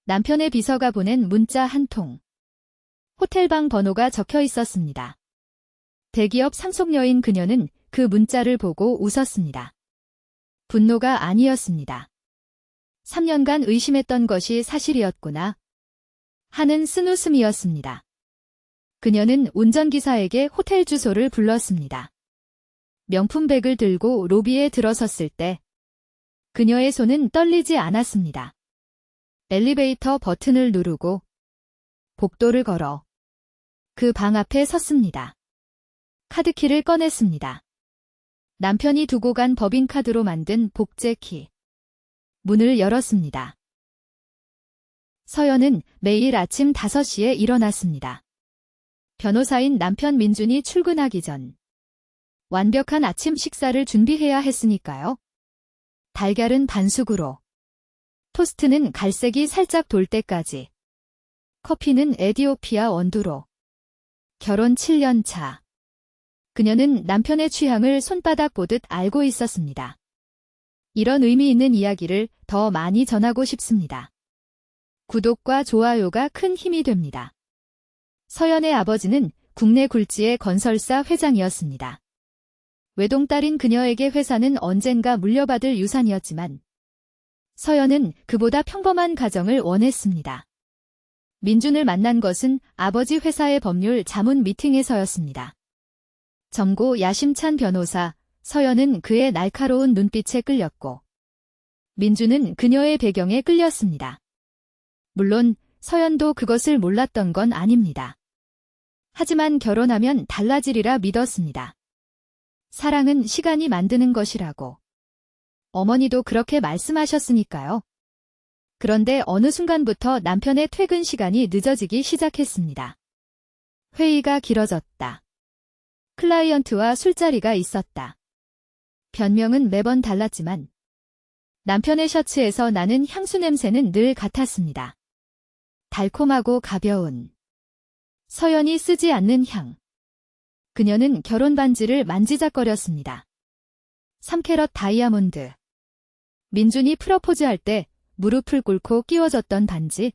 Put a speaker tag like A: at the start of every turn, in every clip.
A: 남편의 비서가 보낸 문자 한 통. 호텔방 번호가 적혀 있었습니다. 대기업 상속녀인 그녀는 그 문자를 보고 웃었습니다. 분노가 아니었습니다. 3년간 의심했던 것이 사실이었구나 하는 쓴웃음이었습니다. 그녀는 운전기사에게 호텔 주소를 불렀습니다. 명품백을 들고 로비에 들어섰을 때 그녀의 손은 떨리지 않았습니다. 엘리베이터 버튼을 누르고 복도를 걸어 그 방 앞에 섰습니다. 카드키를 꺼냈습니다. 남편이 두고 간 법인카드로 만든 복제키. 문을 열었습니다. 서연은 매일 아침 5시에 일어났습니다. 변호사인 남편 민준이 출근하기 전 완벽한 아침 식사를 준비해야 했으니까요. 달걀은 반숙으로, 토스트는 갈색이 살짝 돌 때까지, 커피는 에디오피아 원두로. 결혼 7년 차. 그녀는 남편의 취향을 손바닥 보듯 알고 있었습니다. 이런 의미 있는 이야기를 더 많이 전하고 싶습니다. 구독과 좋아요가 큰 힘이 됩니다. 서연의 아버지는 국내 굴지의 건설사 회장이었습니다. 외동딸인 그녀에게 회사는 언젠가 물려받을 유산이었지만 서연은 그보다 평범한 가정을 원했습니다. 민준을 만난 것은 아버지 회사의 법률 자문 미팅에서였습니다. 젊고 야심찬 변호사 서연은 그의 날카로운 눈빛에 끌렸고 민준은 그녀의 배경에 끌렸습니다. 물론 서연도 그것을 몰랐던 건 아닙니다. 하지만 결혼하면 달라지리라 믿었습니다. 사랑은 시간이 만드는 것이라고. 어머니도 그렇게 말씀하셨으니까요. 그런데 어느 순간부터 남편의 퇴근 시간이 늦어지기 시작했습니다. 회의가 길어졌다. 클라이언트와 술자리가 있었다. 변명은 매번 달랐지만 남편의 셔츠에서 나는 향수 냄새는 늘 같았습니다. 달콤하고 가벼운. 서연이 쓰지 않는 향. 그녀는 결혼 반지를 만지작거렸습니다. 3캐럿 다이아몬드. 민준이 프러포즈할 때 무릎을 꿇고 끼워줬던 반지.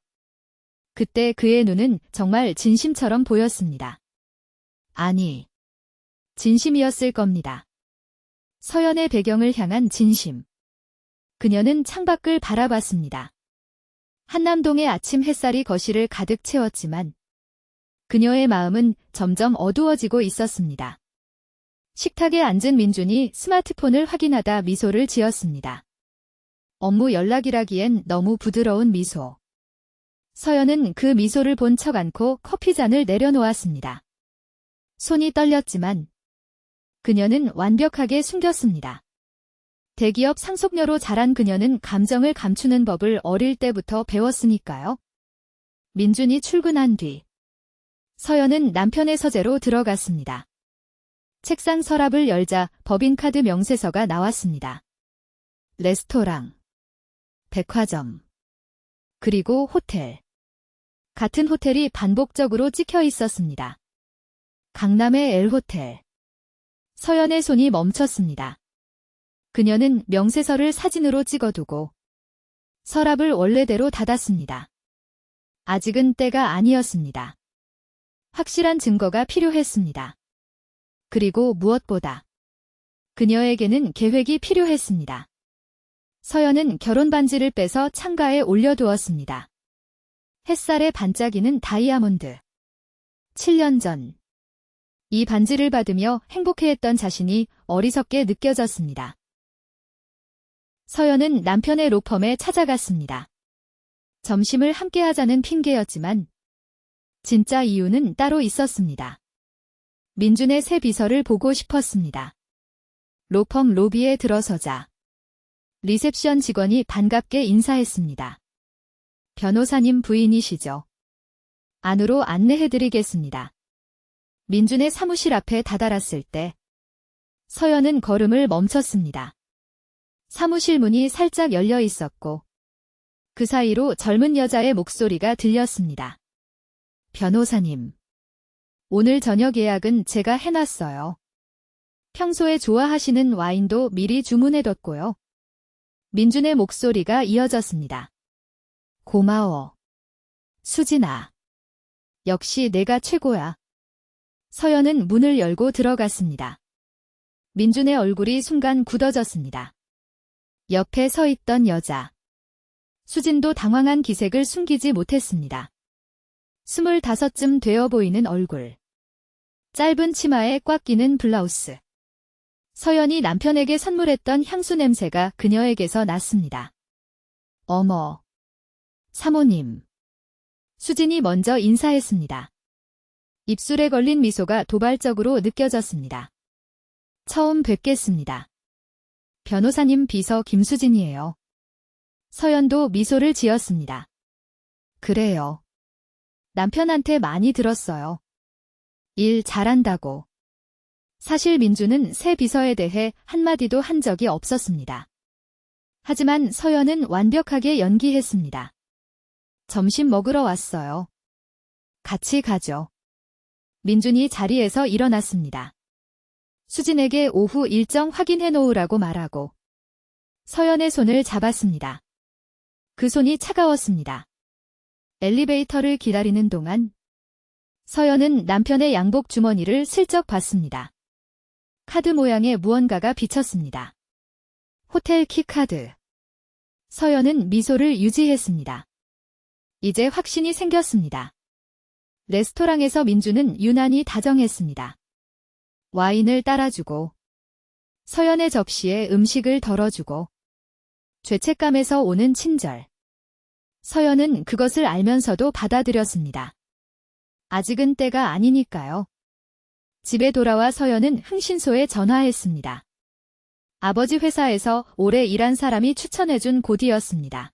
A: 그때 그의 눈은 정말 진심처럼 보였습니다. 아니, 진심이었을 겁니다. 서연의 배경을 향한 진심. 그녀는 창밖을 바라봤습니다. 한남동의 아침 햇살이 거실을 가득 채웠지만 그녀의 마음은 점점 어두워지고 있었습니다. 식탁에 앉은 민준이 스마트폰을 확인하다 미소를 지었습니다. 업무 연락이라기엔 너무 부드러운 미소. 서연은 그 미소를 본 척 않고 커피잔을 내려놓았습니다. 손이 떨렸지만 그녀는 완벽하게 숨겼습니다. 대기업 상속녀로 자란 그녀는 감정을 감추는 법을 어릴 때부터 배웠으니까요. 민준이 출근한 뒤 서연은 남편의 서재로 들어갔습니다. 책상 서랍을 열자 법인카드 명세서가 나왔습니다. 레스토랑, 백화점, 그리고 호텔. 같은 호텔이 반복적으로 찍혀 있었습니다. 강남의 L호텔. 서연의 손이 멈췄습니다. 그녀는 명세서를 사진으로 찍어두고 서랍을 원래대로 닫았습니다. 아직은 때가 아니었습니다. 확실한 증거가 필요했습니다. 그리고 무엇보다 그녀에게는 계획이 필요했습니다. 서연은 결혼 반지를 빼서 창가에 올려두었습니다. 햇살에 반짝이는 다이아몬드. 7년 전. 이 반지를 받으며 행복해했던 자신이 어리석게 느껴졌습니다. 서연은 남편의 로펌에 찾아갔습니다. 점심을 함께 하자는 핑계였지만 진짜 이유는 따로 있었습니다. 민준의 새 비서를 보고 싶었습니다. 로펌 로비에 들어서자 리셉션 직원이 반갑게 인사했습니다. 변호사님 부인이시죠? 안으로 안내해드리겠습니다. 민준의 사무실 앞에 다다랐을 때 서연은 걸음을 멈췄습니다. 사무실 문이 살짝 열려 있었고 그 사이로 젊은 여자의 목소리가 들렸습니다. 변호사님, 오늘 저녁 예약은 제가 해놨어요. 평소에 좋아하시는 와인도 미리 주문해뒀고요. 민준의 목소리가 이어졌습니다. 고마워. 수진아. 역시 내가 최고야. 서연은 문을 열고 들어갔습니다. 민준의 얼굴이 순간 굳어졌습니다. 옆에 서 있던 여자. 수진도 당황한 기색을 숨기지 못했습니다. 25쯤 되어 보이는 얼굴. 짧은 치마에 꽉 끼는 블라우스. 서연이 남편에게 선물했던 향수 냄새가 그녀에게서 났습니다. 어머. 사모님. 수진이 먼저 인사했습니다. 입술에 걸린 미소가 도발적으로 느껴졌습니다. 처음 뵙겠습니다. 변호사님 비서 김수진이에요. 서연도 미소를 지었습니다. 그래요. 남편한테 많이 들었어요. 일 잘한다고. 사실 민주는 새 비서에 대해 한마디도 한 적이 없었습니다. 하지만 서연은 완벽하게 연기했습니다. 점심 먹으러 왔어요. 같이 가죠. 민준이 자리에서 일어났습니다. 수진에게 오후 일정 확인해 놓으라고 말하고 서연의 손을 잡았습니다. 그 손이 차가웠습니다. 엘리베이터를 기다리는 동안 서연은 남편의 양복 주머니를 슬쩍 봤습니다. 카드 모양의 무언가가 비쳤습니다. 호텔 키카드. 서연은 미소를 유지했습니다. 이제 확신이 생겼습니다. 레스토랑에서 민주는 유난히 다정했습니다. 와인을 따라주고 서연의 접시에 음식을 덜어주고 죄책감에서 오는 친절. 서연은 그것을 알면서도 받아들였습니다. 아직은 때가 아니니까요. 집에 돌아와 서연은 흥신소에 전화했습니다. 아버지 회사에서 오래 일한 사람이 추천해준 곳이었습니다.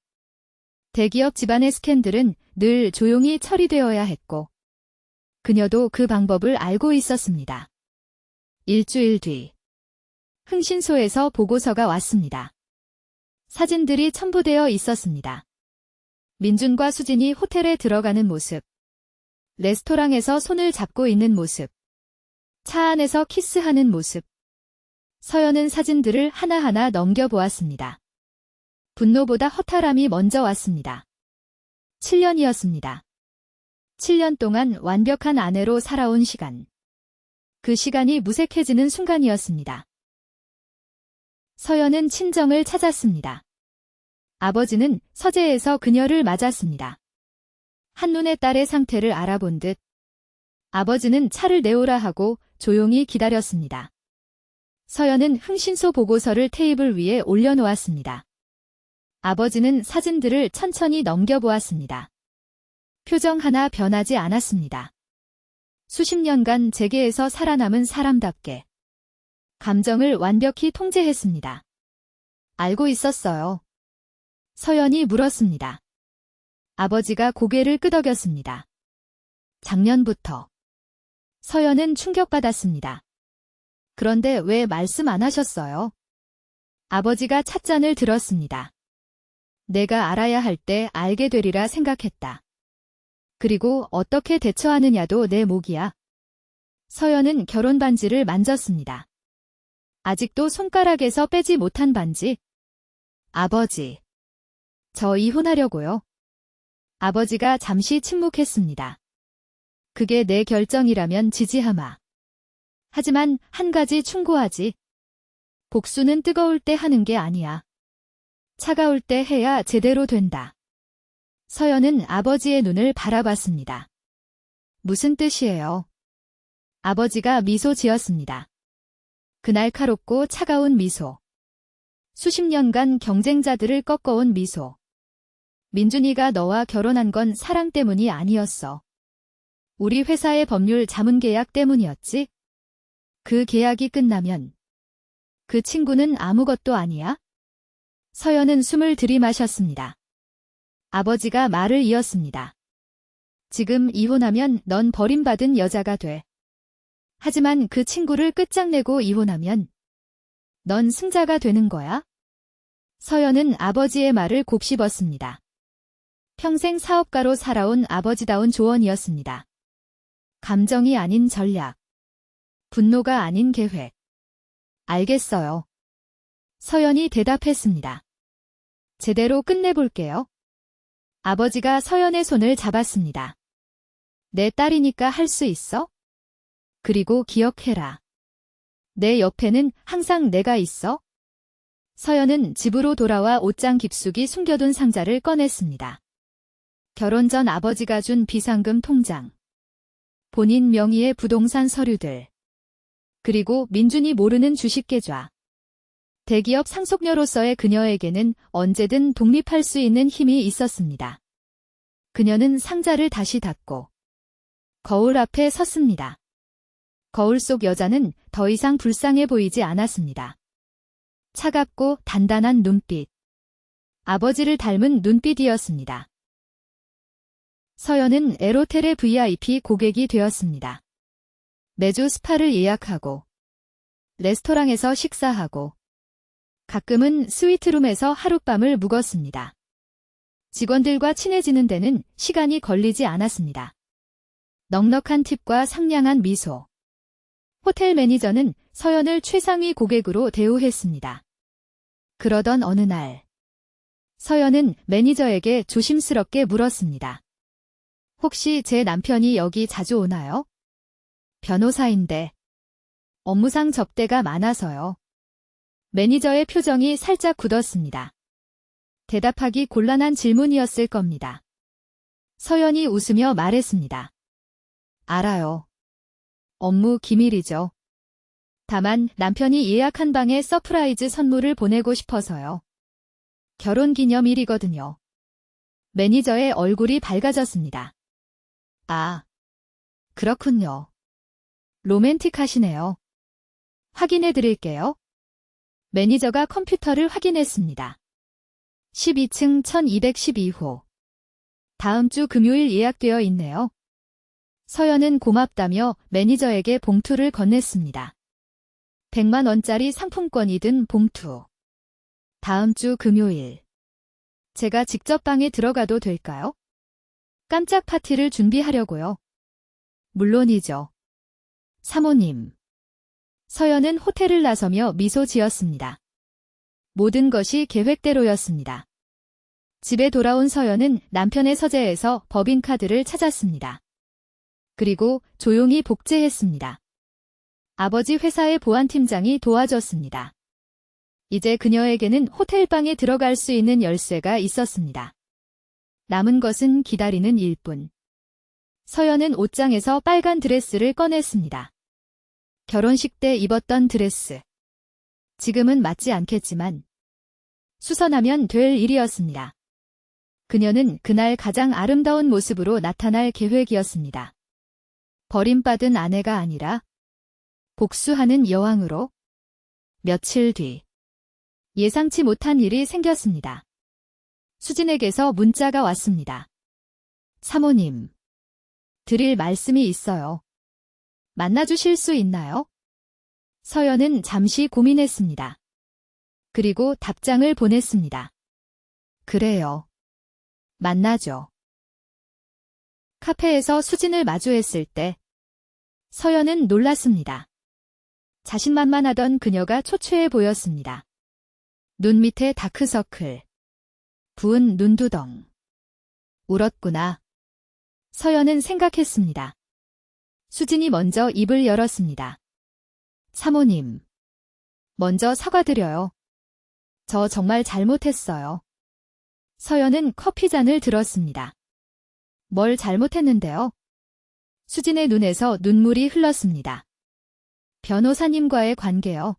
A: 대기업 집안의 스캔들은 늘 조용히 처리되어야 했고 그녀도 그 방법을 알고 있었습니다. 일주일 뒤 흥신소에서 보고서가 왔습니다. 사진들이 첨부되어 있었습니다. 민준과 수진이 호텔에 들어가는 모습, 레스토랑에서 손을 잡고 있는 모습, 차 안에서 키스하는 모습. 서연은 사진들을 하나하나 넘겨보았습니다. 분노보다 허탈함이 먼저 왔습니다. 7년이었습니다. 7년 동안 완벽한 아내로 살아온 시간. 그 시간이 무색해지는 순간이었습니다. 서연은 친정을 찾았습니다. 아버지는 서재에서 그녀를 맞았습니다. 한눈에 딸의 상태를 알아본 듯 아버지는 차를 내오라 하고 조용히 기다렸습니다. 서연은 흥신소 보고서를 테이블 위에 올려놓았습니다. 아버지는 사진들을 천천히 넘겨보았습니다. 표정 하나 변하지 않았습니다. 수십 년간 재계에서 살아남은 사람답게 감정을 완벽히 통제했습니다. 알고 있었어요. 서연이 물었습니다. 아버지가 고개를 끄덕였습니다. 작년부터. 서연은 충격받았습니다. 그런데 왜 말씀 안 하셨어요? 아버지가 찻잔을 들었습니다. 내가 알아야 할 때 알게 되리라 생각했다. 그리고 어떻게 대처하느냐도 내 몫이야. 서연은 결혼 반지를 만졌습니다. 아직도 손가락에서 빼지 못한 반지. 아버지. 저 이혼하려고요. 아버지가 잠시 침묵했습니다. 그게 내 결정이라면 지지하마. 하지만 한 가지 충고하지. 복수는 뜨거울 때 하는 게 아니야. 차가울 때 해야 제대로 된다. 서연은 아버지의 눈을 바라봤습니다. 무슨 뜻이에요? 아버지가 미소 지었습니다. 그 날카롭고 차가운 미소. 수십 년간 경쟁자들을 꺾어온 미소. 민준이가 너와 결혼한 건 사랑 때문이 아니었어. 우리 회사의 법률 자문 계약 때문이었지? 그 계약이 끝나면 그 친구는 아무것도 아니야? 서연은 숨을 들이마셨습니다. 아버지가 말을 이었습니다. 지금 이혼하면 넌 버림받은 여자가 돼. 하지만 그 친구를 끝장내고 이혼하면 넌 승자가 되는 거야? 서연은 아버지의 말을 곱씹었습니다. 평생 사업가로 살아온 아버지다운 조언이었습니다. 감정이 아닌 전략. 분노가 아닌 계획. 알겠어요. 서연이 대답했습니다. 제대로 끝내볼게요. 아버지가 서연의 손을 잡았습니다. 내 딸이니까 할 수 있어? 그리고 기억해라. 내 옆에는 항상 내가 있어. 서연은 집으로 돌아와 옷장 깊숙이 숨겨둔 상자를 꺼냈습니다. 결혼 전 아버지가 준 비상금 통장, 본인 명의의 부동산 서류들, 그리고 민준이 모르는 주식 계좌. 대기업 상속녀로서의 그녀에게는 언제든 독립할 수 있는 힘이 있었습니다. 그녀는 상자를 다시 닫고 거울 앞에 섰습니다. 거울 속 여자는 더 이상 불쌍해 보이지 않았습니다. 차갑고 단단한 눈빛. 아버지를 닮은 눈빛이었습니다. 서연은 에로텔의 VIP 고객이 되었습니다. 매주 스파를 예약하고 레스토랑에서 식사하고 가끔은 스위트룸에서 하룻밤을 묵었습니다. 직원들과 친해지는 데는 시간이 걸리지 않았습니다. 넉넉한 팁과 상냥한 미소. 호텔 매니저는 서연을 최상위 고객으로 대우했습니다. 그러던 어느 날, 서연은 매니저에게 조심스럽게 물었습니다. 혹시 제 남편이 여기 자주 오나요? 변호사인데 업무상 접대가 많아서요. 매니저의 표정이 살짝 굳었습니다. 대답하기 곤란한 질문이었을 겁니다. 서연이 웃으며 말했습니다. 알아요. 업무 기밀이죠. 다만 남편이 예약한 방에 서프라이즈 선물을 보내고 싶어서요. 결혼기념일이거든요. 매니저의 얼굴이 밝아졌습니다. 아, 그렇군요. 로맨틱하시네요. 확인해 드릴게요. 매니저가 컴퓨터를 확인했습니다. 12층 1212호. 다음 주 금요일 예약되어 있네요. 서연은 고맙다며 매니저에게 봉투를 건넸습니다. 100만 원짜리 상품권이 든 봉투. 다음 주 금요일. 제가 직접 방에 들어가도 될까요? 깜짝 파티를 준비하려고요. 물론이죠. 사모님. 서연은 호텔을 나서며 미소 지었습니다. 모든 것이 계획대로였습니다. 집에 돌아온 서연은 남편의 서재에서 법인카드를 찾았습니다. 그리고 조용히 복제했습니다. 아버지 회사의 보안팀장이 도와줬습니다. 이제 그녀에게는 호텔방에 들어갈 수 있는 열쇠가 있었습니다. 남은 것은 기다리는 일뿐. 서연은 옷장에서 빨간 드레스를 꺼냈습니다. 결혼식 때 입었던 드레스. 지금은 맞지 않겠지만 수선하면 될 일이었습니다. 그녀는 그날 가장 아름다운 모습으로 나타날 계획이었습니다. 버림받은 아내가 아니라 복수하는 여왕으로. 며칠 뒤 예상치 못한 일이 생겼습니다. 수진에게서 문자가 왔습니다. 사모님, 드릴 말씀이 있어요. 만나주실 수 있나요? 서연은 잠시 고민했습니다. 그리고 답장을 보냈습니다. 그래요. 만나죠. 카페에서 수진을 마주했을 때 서연은 놀랐습니다. 자신만만하던 그녀가 초췌해 보였습니다. 눈 밑에 다크서클, 부은 눈두덩. 울었구나. 서연은 생각했습니다. 수진이 먼저 입을 열었습니다. 사모님, 먼저 사과드려요. 저 정말 잘못했어요. 서연은 커피잔을 들었습니다. 뭘 잘못했는데요? 수진의 눈에서 눈물이 흘렀습니다. 변호사님과의 관계요.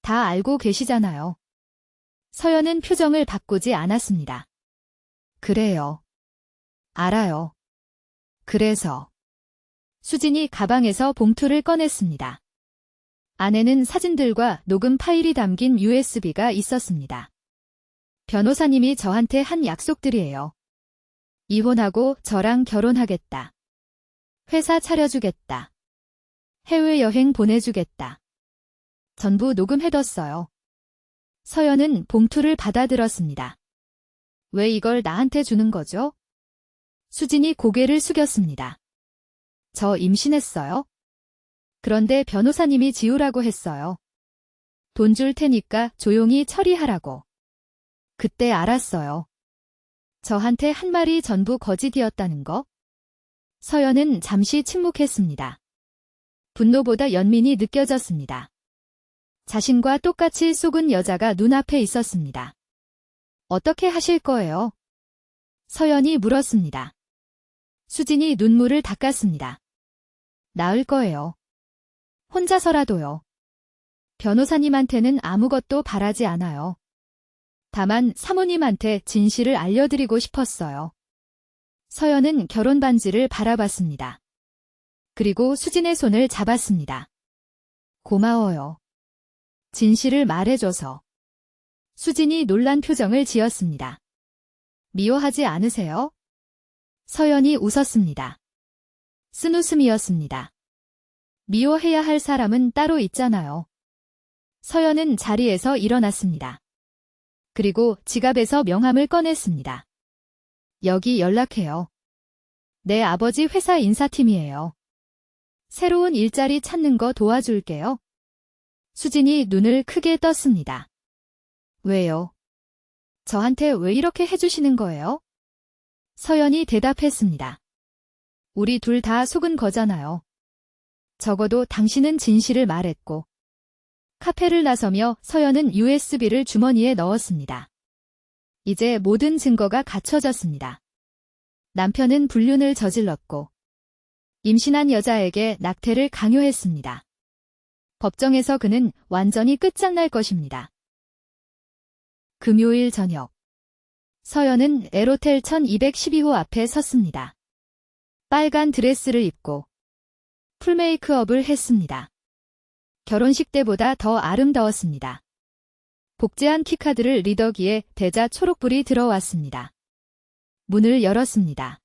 A: 다 알고 계시잖아요. 서연은 표정을 바꾸지 않았습니다. 그래요. 알아요. 그래서 수진이 가방에서 봉투를 꺼냈습니다. 안에는 사진들과 녹음 파일이 담긴 USB가 있었습니다. 변호사님이 저한테 한 약속들이에요. 이혼하고 저랑 결혼하겠다. 회사 차려주겠다. 해외여행 보내주겠다. 전부 녹음해뒀어요. 서연은 봉투를 받아들었습니다. 왜 이걸 나한테 주는 거죠? 수진이 고개를 숙였습니다. 저 임신했어요? 그런데 변호사님이 지우라고 했어요. 돈 줄 테니까 조용히 처리하라고. 그때 알았어요. 저한테 한 말이 전부 거짓이었다는 거? 서연은 잠시 침묵했습니다. 분노보다 연민이 느껴졌습니다. 자신과 똑같이 속은 여자가 눈앞에 있었습니다. 어떻게 하실 거예요? 서연이 물었습니다. 수진이 눈물을 닦았습니다. 나을 거예요. 혼자서라도요. 변호사님한테는 아무것도 바라지 않아요. 다만 사모님한테 진실을 알려드리고 싶었어요. 서연은 결혼 반지를 바라봤습니다. 그리고 수진의 손을 잡았습니다. 고마워요. 진실을 말해줘서. 수진이 놀란 표정을 지었습니다. 미워하지 않으세요? 서연이 웃었습니다. 쓴웃음이었습니다. 미워해야 할 사람은 따로 있잖아요. 서연은 자리에서 일어났습니다. 그리고 지갑에서 명함을 꺼냈습니다. 여기 연락해요. 내 아버지 회사 인사팀이에요. 새로운 일자리 찾는 거 도와줄게요. 수진이 눈을 크게 떴습니다. 왜요? 저한테 왜 이렇게 해주시는 거예요? 서연이 대답했습니다. 우리 둘 다 속은 거잖아요. 적어도 당신은 진실을 말했고. 카페를 나서며 서연은 USB를 주머니에 넣었습니다. 이제 모든 증거가 갖춰졌습니다. 남편은 불륜을 저질렀고 임신한 여자에게 낙태를 강요했습니다. 법정에서 그는 완전히 끝장날 것입니다. 금요일 저녁. 서연은 에로텔 1212호 앞에 섰습니다. 빨간 드레스를 입고 풀 메이크업을 했습니다. 결혼식 때보다 더 아름다웠습니다. 복제한 키카드를 리더기에 대자 초록불이 들어왔습니다. 문을 열었습니다.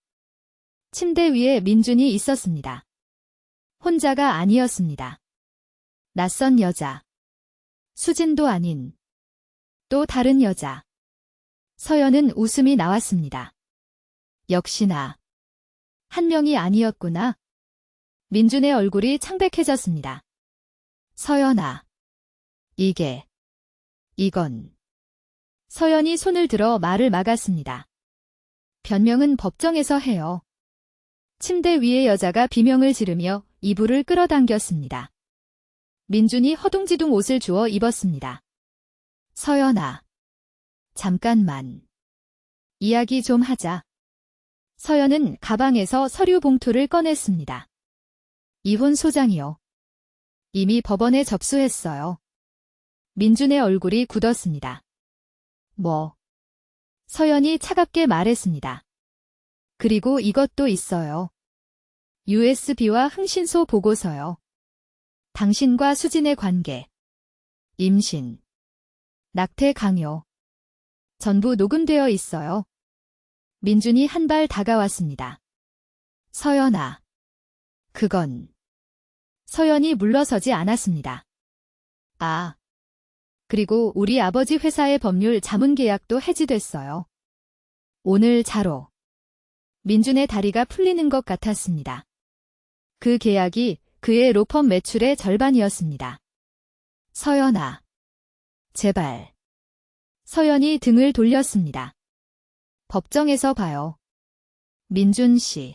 A: 침대 위에 민준이 있었습니다. 혼자가 아니었습니다. 낯선 여자. 수진도 아닌 또 다른 여자. 서연은 웃음이 나왔습니다. 역시나 한 명이 아니었구나. 민준의 얼굴이 창백해졌습니다. 서연아. 이건. 서연이 손을 들어 말을 막았습니다. 변명은 법정에서 해요. 침대 위의 여자가 비명을 지르며 이불을 끌어당겼습니다. 민준이 허둥지둥 옷을 주워 입었습니다. 서연아. 잠깐만. 이야기 좀 하자. 서연은 가방에서 서류 봉투를 꺼냈습니다. 이혼 소장이요. 이미 법원에 접수했어요. 민준의 얼굴이 굳었습니다. 뭐? 서연이 차갑게 말했습니다. 그리고 이것도 있어요. USB와 흥신소 보고서요. 당신과 수진의 관계, 임신, 낙태 강요. 전부 녹음되어 있어요. 민준이 한 발 다가왔습니다. 서연아. 그건. 서연이 물러서지 않았습니다. 아. 그리고 우리 아버지 회사의 법률 자문 계약도 해지됐어요. 오늘 자로. 민준의 다리가 풀리는 것 같았습니다. 그 계약이 그의 로펌 매출의 절반이었습니다. 서연아. 제발. 서연이 등을 돌렸습니다. 법정에서 봐요. 민준 씨.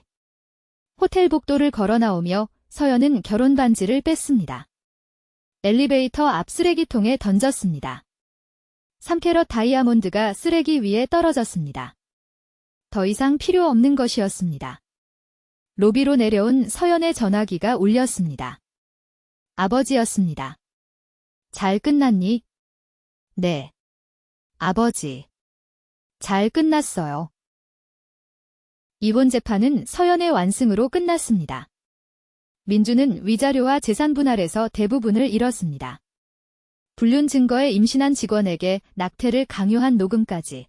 A: 호텔 복도를 걸어 나오며 서연은 결혼 반지를 뺐습니다. 엘리베이터 앞 쓰레기통에 던졌습니다. 3캐럿 다이아몬드가 쓰레기 위에 떨어졌습니다. 더 이상 필요 없는 것이었습니다. 로비로 내려온 서연의 전화기가 울렸습니다. 아버지였습니다. 잘 끝났니? 네. 아버지. 잘 끝났어요. 이혼 재판은 서연의 완승으로 끝났습니다. 민준은 위자료와 재산 분할에서 대부분을 잃었습니다. 불륜 증거에 임신한 직원에게 낙태를 강요한 녹음까지.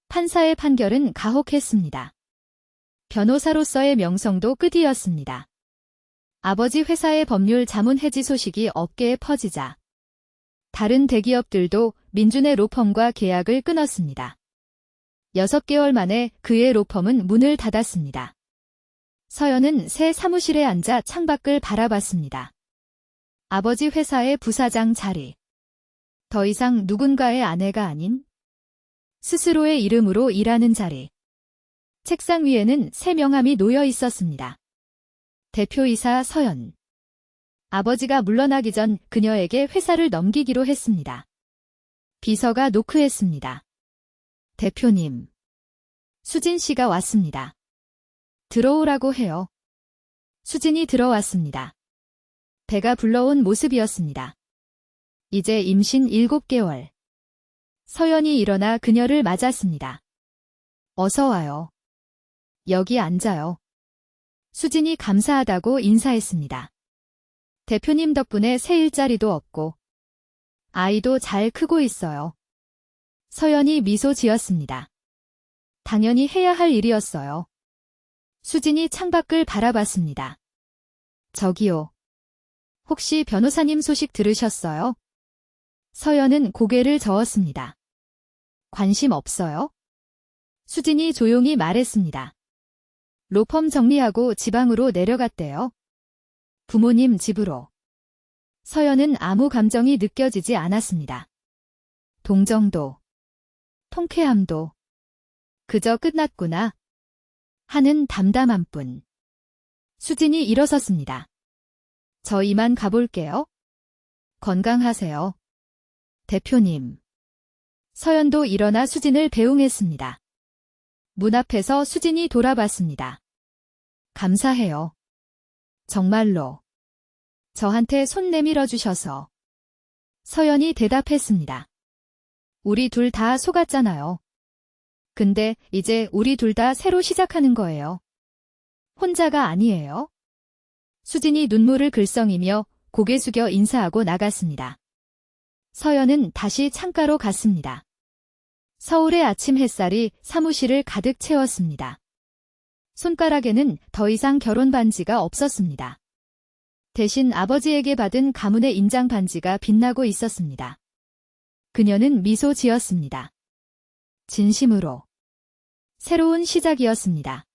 A: 판사의 판결은 가혹했습니다. 변호사로서의 명성도 끝이었습니다. 아버지 회사의 법률 자문 해지 소식이 업계에 퍼지자 다른 대기업들도 민준의 로펌과 계약을 끊었습니다. 6개월 만에 그의 로펌은 문을 닫았습니다. 서연은 새 사무실에 앉아 창밖을 바라봤습니다. 아버지 회사의 부사장 자리. 더 이상 누군가의 아내가 아닌 스스로의 이름으로 일하는 자리. 책상 위에는 새 명함이 놓여 있었습니다. 대표이사 서연. 아버지가 물러나기 전 그녀에게 회사를 넘기기로 했습니다. 비서가 노크했습니다. 대표님. 수진 씨가 왔습니다. 들어오라고 해요. 수진이 들어왔습니다. 배가 불러온 모습이었습니다. 이제 임신 7개월. 서연이 일어나 그녀를 맞았습니다. 어서 와요. 여기 앉아요. 수진이 감사하다고 인사했습니다. 대표님 덕분에 새 일자리도 얻고 아이도 잘 크고 있어요. 서연이 미소 지었습니다. 당연히 해야 할 일이었어요. 수진이 창밖을 바라봤습니다. 저기요. 혹시 변호사님 소식 들으셨어요? 서연은 고개를 저었습니다. 관심 없어요? 수진이 조용히 말했습니다. 로펌 정리하고 지방으로 내려갔대요. 부모님 집으로. 서연은 아무 감정이 느껴지지 않았습니다. 동정도, 통쾌함도 그저 끝났구나 하는 담담한 뿐. 수진이 일어섰습니다. 저 이만 가볼게요. 건강하세요. 대표님. 서연도 일어나 수진을 배웅했습니다. 문 앞에서 수진이 돌아봤습니다. 감사해요. 정말로. 저한테 손 내밀어 주셔서. 서연이 대답했습니다. 우리 둘 다 속았잖아요. 근데 이제 우리 둘 다 새로 시작하는 거예요. 혼자가 아니에요. 수진이 눈물을 글썽이며 고개 숙여 인사하고 나갔습니다. 서연은 다시 창가로 갔습니다. 서울의 아침 햇살이 사무실을 가득 채웠습니다. 손가락에는 더 이상 결혼 반지가 없었습니다. 대신 아버지에게 받은 가문의 인장 반지가 빛나고 있었습니다. 그녀는 미소 지었습니다. 진심으로. 새로운 시작이었습니다.